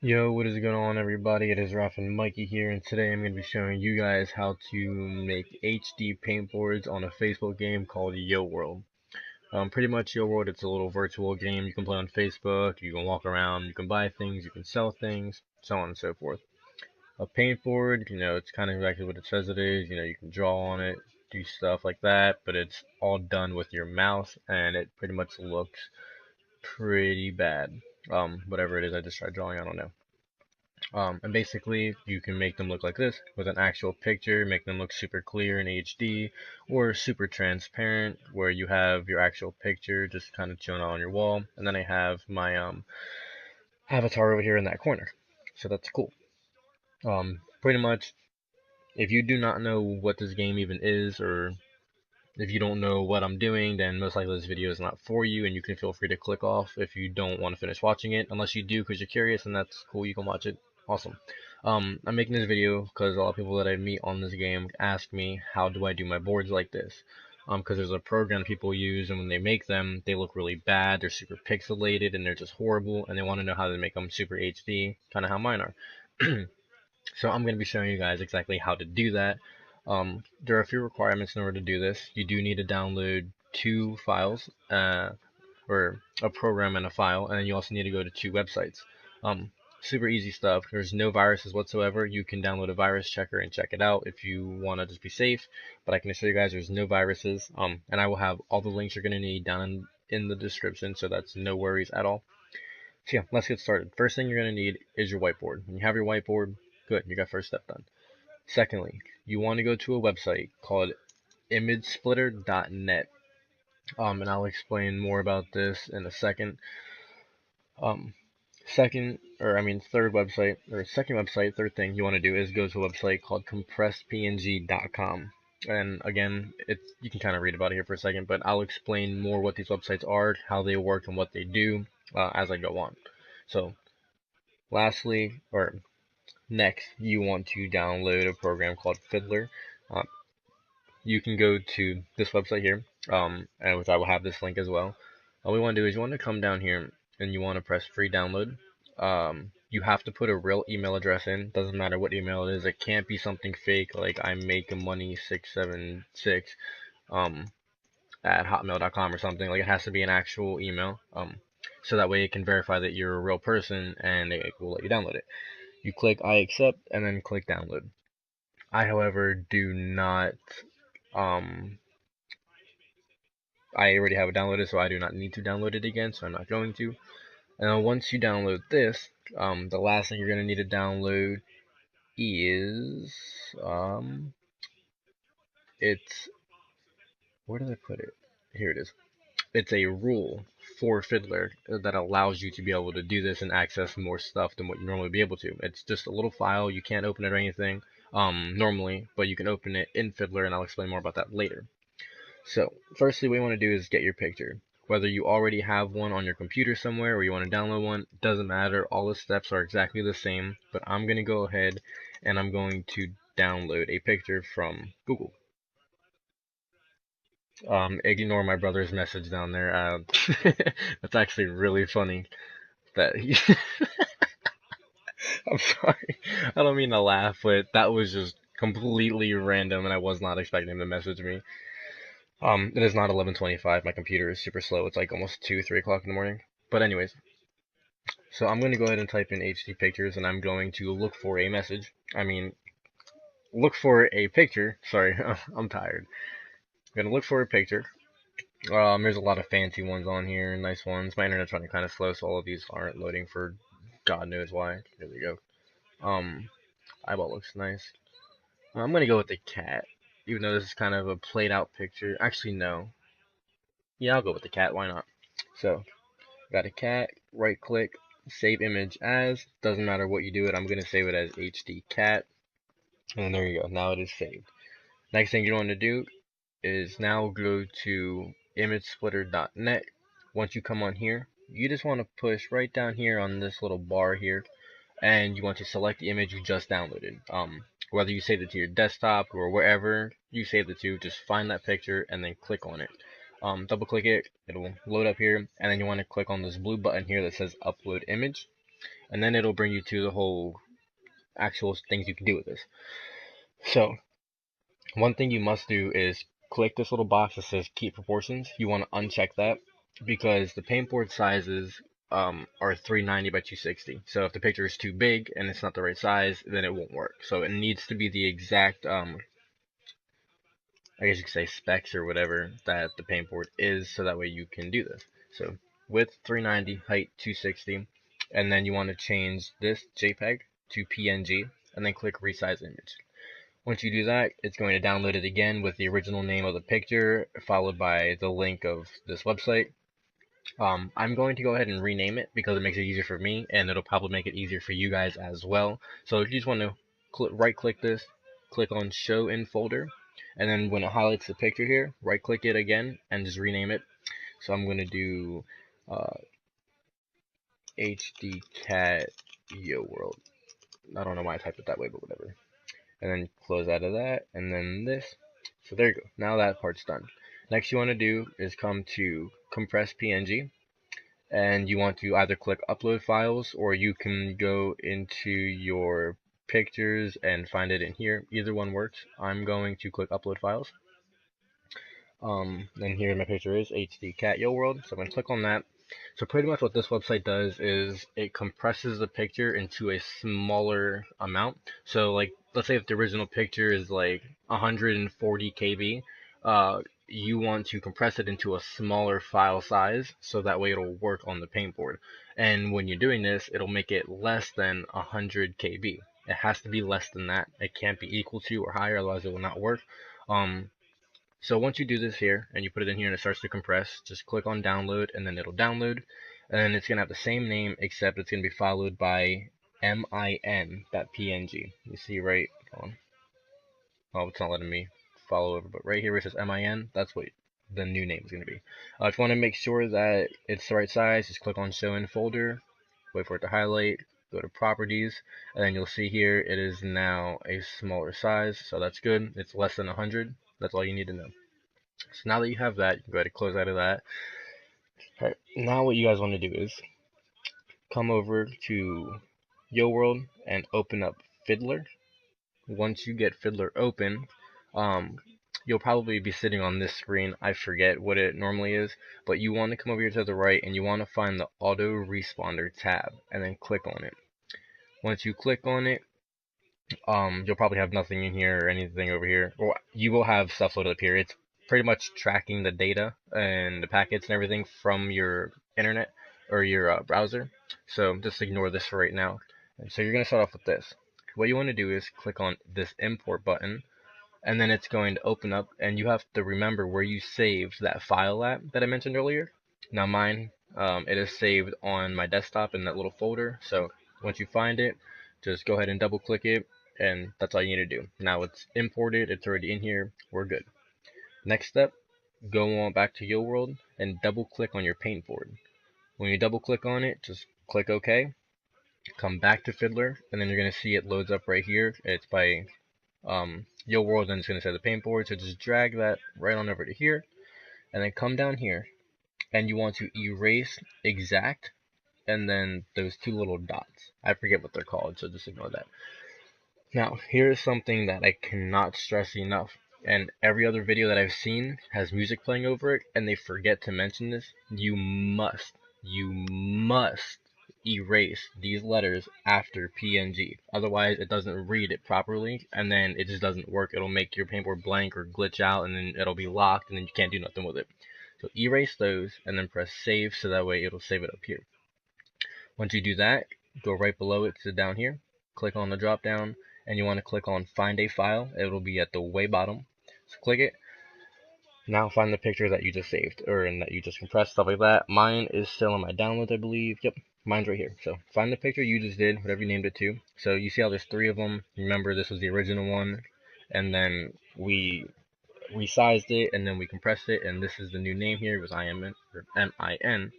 Yo, what is going on, everybody? It is RaFnMikey here, and today I'm going to be showing you guys how to make HD paintboards on a Facebook game called YoWorld. Pretty much YoWorld, it's a little virtual game you can play on Facebook. You can walk around, you can buy things, you can sell things, so on and so forth. A paintboard, it's kind of exactly what it says it is. You can draw on it, do stuff like that, but it's all done with your mouse, and it pretty much looks pretty bad. Whatever it is I just tried drawing, I don't know. And basically, you can make them look like this with an actual picture, make them look super clear in HD, or super transparent, where you have your actual picture just kind of chilling on your wall. And then I have my avatar over here in that corner. So that's cool. Pretty much, if you do not know what this game even is, or if you don't know what I'm doing, then most likely this video is not for you, and you can feel free to click off if you don't want to finish watching it. Unless you do because you're curious, and that's cool, you can watch it. Awesome. I'm making this video because a lot of people that I meet on this game ask me, how do I do my boards like this? Because there's a program people use, and when they make them, they look really bad, they're super pixelated, and they're just horrible, and they want to know how to make them super HD, kind of how mine are. So I'm going to be showing you guys exactly how to do that. There are a few requirements in order to do this. You do need to download two files, or a program and a file, and then you also need to go to two websites. Super easy stuff. There's no viruses whatsoever. You can download a virus checker and check it out if you want to just be safe, but I can assure you guys there's no viruses. And I will have all the links you're going to need down in the description, so that's no worries at all. So yeah, let's get started. First thing you're going to need is your whiteboard. When you have your whiteboard, good, you got first step done. Secondly, you want to go to a website called imagesplitter.net. And I'll explain more about this in a second. Um, third thing you want to do is go to a website called compressedpng.com. And again, you can kind of read about it here for a second, but I'll explain more what these websites are, how they work, and what they do as I go on. So, lastly, or next, you want to download a program called Fiddler. Uh, you can go to this website here, and which I will have this link as well. All we want to do is you want to come down here and you want to press free download. You have to put a real email address in. Doesn't matter what email it is. It can't be something fake like I'm making money 676 at hotmail.com or something. Like, it has to be an actual email. So that way it can verify that you're a real person and it will let you download it. You click I accept and then click download. I, however, do not I already have it downloaded, so I do not need to download it again, so I'm not going to. And then once you download this, the last thing you're going to need to download is, it's, where did I put it? Here it is. It's a rule for Fiddler that allows you to be able to do this and access more stuff than what you normally be able to. It's just a little file. You can't open it or anything normally, but you can open it in Fiddler, and I'll explain more about that later. So, firstly, what you want to do is get your picture. Whether you already have one on your computer somewhere or you want to download one, doesn't matter. All the steps are exactly the same, but I'm going to go ahead and I'm going to download a picture from Google. Ignore my brother's message down there. That's actually really funny that he I'm sorry. I don't mean to laugh, but that was just completely random and I was not expecting him to message me. It is not 11:25. My computer is super slow. It's like almost 2, 3 o'clock in the morning. But anyways, so I'm going to go ahead and type in HD pictures, and I'm going to look for a message. Look for a picture. Sorry, I'm tired. I'm gonna look for a picture. There's a lot of fancy ones on here, nice ones. My internet's running kind of slow, so all of these aren't loading for God knows why. Here we go. Eyeball looks nice. I'm gonna go with the cat, even though this is kind of a played out picture. Actually, no. Yeah, I'll go with the cat. Why not? So, got a cat, right click, save image as, doesn't matter what you do it, I'm going to save it as HD cat, and there you go, now it is saved. Next thing you want to do is now go to imagesplitter.net. Once you come on here, you just want to push right down here on this little bar here, and you want to select the image you just downloaded. Whether you save it to your desktop or wherever you saved it to, just find that picture and then click on it. Double click it, it'll load up here, and then you want to click on this blue button here that says upload image. and then it'll bring you to the whole actual things you can do with this. So one thing you must do is click this little box that says keep proportions. You want to uncheck that because the paintboard sizes are 390 by 260. So if the picture is too big and it's not the right size, then it won't work. So it needs to be the exact I guess you could say specs or whatever that the paintboard is, so that way you can do this. So width 390, height 260, and then you want to change this JPEG to PNG, and then click resize image. Once you do that, it's going to download it again with the original name of the picture, followed by the link of this website. I'm going to go ahead and rename it because it makes it easier for me, and it'll probably make it easier for you guys as well. So if you just want to right click this, click on show in folder, and then when it highlights the picture here, right click it again and just rename it. So I'm going to do HD Cat YoWorld. I don't know why I typed it that way, but whatever. And then close out of that, and then this. So there you go. Now that part's done. Next you want to do is come to compress PNG, and you want to either click upload files, or you can go into your pictures and find it in here. Either one works. I'm going to click upload files. Then here my picture is HD Cat YoWorld, so I'm going to click on that. So pretty much what this website does is it compresses the picture into a smaller amount. So like, let's say if the original picture is like 140 KB, you want to compress it into a smaller file size, so that way it'll work on the paintboard. And when you're doing this, it'll make it less than 100 KB. It has to be less than that. It can't be equal to or higher, otherwise it will not work. So once you do this here and you put it in here and it starts to compress, just click on download, and then it'll download, and it's gonna have the same name except it's gonna be followed by min.png. You see right on. Oh, it's not letting me follow over, but right here where it says min, that's what the new name is gonna be. If you want to make sure that it's the right size, just click on show in folder, wait for it to highlight, go to properties, and then you'll see here it is now a smaller size, so that's good. It's less than 100. That's all you need to know. So now that you have that, you can go ahead and close out of that. Alright, now what you guys want to do is come over to YoWorld and open up Fiddler. Once you get Fiddler open, you'll probably be sitting on this screen. I forget what it normally is, but you want to come over here to the right and you want to find the Auto Responder tab and then click on it. Once you click on it, you'll probably have nothing in here or anything over here. Or you will have stuff loaded up here. It's pretty much tracking the data and the packets and everything from your internet or your browser. So just ignore this for right now. And so you're going to start off with this. What you want to do is click on this import button, and then it's going to open up, and you have to remember where you saved that file at that I mentioned earlier. Now mine, it is saved on my desktop in that little folder. So once you find it, just go ahead and double click it, and that's all you need to do. Now it's imported, it's already in here, we're good. Next step, go on back to YoWorld and double click on your paintboard. When you double click on it, just click OK, come back to Fiddler, and then you're going to see it loads up right here. It's by YoWorld, and it's going to say the paintboard, so just drag that right on over to here, and then come down here, and you want to erase exact, and then those two little dots. I forget what they're called, so just ignore that. Now, here's something that I cannot stress enough, and every other video that I've seen has music playing over it, and they forget to mention this. You must erase these letters after PNG. Otherwise, it doesn't read it properly, and then it just doesn't work. It'll make your paintboard blank or glitch out, and then it'll be locked, and then you can't do nothing with it. So erase those, and then press save, so that way it'll save it up here. Once you do that, go right below it to down here, click on the drop down, and you want to click on find a file. It will be at the way bottom, so click it. Now find the picture that you just saved, or and that you just compressed, stuff like that. Mine is still in my downloads, I believe. Yep, mine's right here. So find the picture you just did, whatever you named it to. So you see how there's 3 of them. Remember, this was the original one, and then we resized it, and then we compressed it, and this is the new name here. It was IMN or MIN.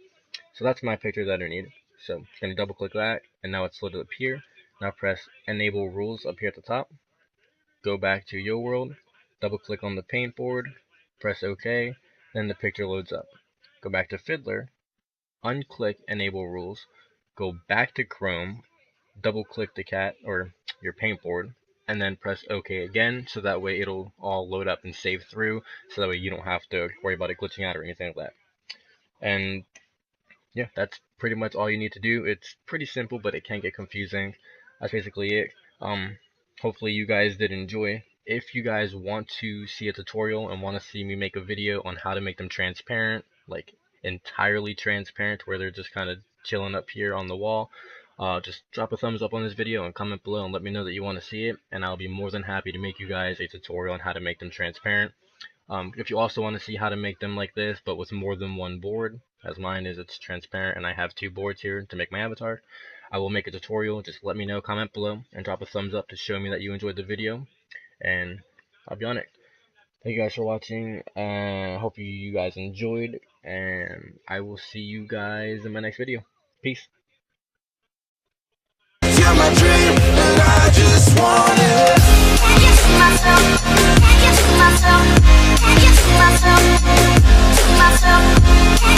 So that's my picture that I need. So I'm going to double click that, and now it's loaded up here. Now press enable rules up here at the top. Go back to YoWorld, double click on the paintboard, press OK, then the picture loads up. Go back to Fiddler, unclick enable rules, go back to Chrome, double click the cat or your paintboard, and then press OK again, so that way it'll all load up and save through, so that way you don't have to worry about it glitching out or anything like that. And yeah, that's pretty much all you need to do. It's pretty simple, but it can get confusing. That's basically it. Hopefully you guys did enjoy. If you guys want to see a tutorial and want to see me make a video on how to make them transparent, like entirely transparent, where they're just kind of chilling up here on the wall, just drop a thumbs up on this video and comment below and let me know that you want to see it, and I'll be more than happy to make you guys a tutorial on how to make them transparent. If you also want to see how to make them like this, but with more than one board, as mine is, it's transparent, and I have 2 boards here to make my avatar, I will make a tutorial. Just let me know, comment below, and drop a thumbs up to show me that you enjoyed the video, and I'll be on it. Thank you guys for watching, and hope you guys enjoyed, and I will see you guys in my next video. Peace. You're my dream, and I just want it.